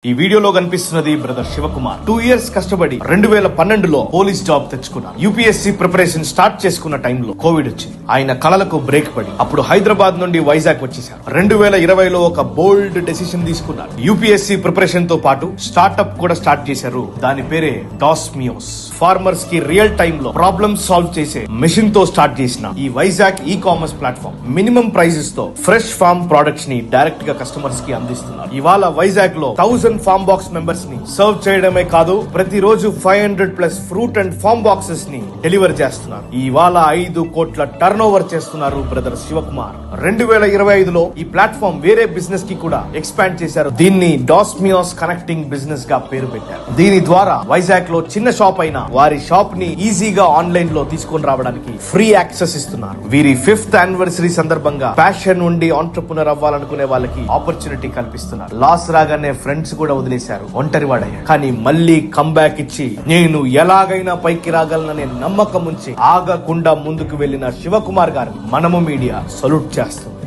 ఈ వీడియోలో కనిపిస్తున్నది బ్రదర్ శివకుమార్ 2 years కష్టపడి 2012లో పోలీస్ జాబ్ తెచ్చుకున్నారు. యూపీఎస్సీ ప్రిపరేషన్ స్టార్ట్ చేసుకున్న టైంలో కోవిడ్ వచ్చింది. ఆయన కలలకు బ్రేక్ పడి అప్పుడు హైదరాబాద్ నుండి వైజాగ్ వచ్చేసారు. 2020లో ఒక బోల్డ్ డెసిషన్ తీసుకున్నారు. యూపీఎస్సీ ప్రిపరేషన్ తో పాటు స్టార్ట్అప్ కూడా స్టార్ట్ చేశారు. దాని పేరే డాస్మియోస్. ఫార్మర్స్ కి రియల్ టైమ్ లో ప్రాబ్లమ్స్ సాల్వ్ చేసే మెషిన్ తో స్టార్ట్ చేసిన ఈ Vizag e commerce platform minimum prices తో ఫ్రెష్ ఫార్మ్ ప్రొడక్ట్స్ ని డైరెక్ట్ గా కస్టమర్స్ కి అందిస్తున్నారు. ఇవాళ వైజాగ్ లో 1000 ఫార్మ్ బాక్స్ మెంబర్స్ ని సర్వ్ చేయడమే కాదు, ప్రతిరోజు 500+ ఫ్రూట్ అండ్ ఫార్మ్ బాక్సెస్ ని డెలివర్ చేస్తున్నారు. ఇవాళ 5 కోట్ల టర్న్ ఓవర్ చేస్తున్నారు బ్రదర్ శివకుమార్. 2025లో ఈ ప్లాట్ఫామ్ వేరే బిజినెస్ కి కూడా ఎక్స్పాండ్ చేశారు. దీన్ని డాస్మియోస్ కనెక్టింగ్ బిజినెస్ గా పేరు పెట్టారు. దీని ద్వారా వైజాగ్ లో చిన్న షాప్ అయినా వారి షాప్ ని ఈజీగా ఆన్లైన్ లో తీసుకొని రావడానికి ఫ్రీ యాక్సెస్ ఇస్తున్నారు. వీరి 5th యానివర్సరీ సందర్భంగా ప్యాషన్ ఉండి ఆంట్రప్రెన్యూర్ అవ్వాలనుకునే వాళ్ళకి ఆపర్చునిటీ కల్పిస్తున్నారు. లాస్ రాగానే ఫ్రెండ్స్ కూడా వదిలేశారు, ఒంటరివాడయ్యారు. కానీ మళ్ళీ కంబ్యాక్ ఇచ్చి నేను ఎలాగైనా పైకి రాగలననే నమ్మకం ఉంచి ఆగకుండా ముందుకు వెళ్లిన శివకుమార్ గారు మనము మీడియా సల్యూట్ చేస్తుంది.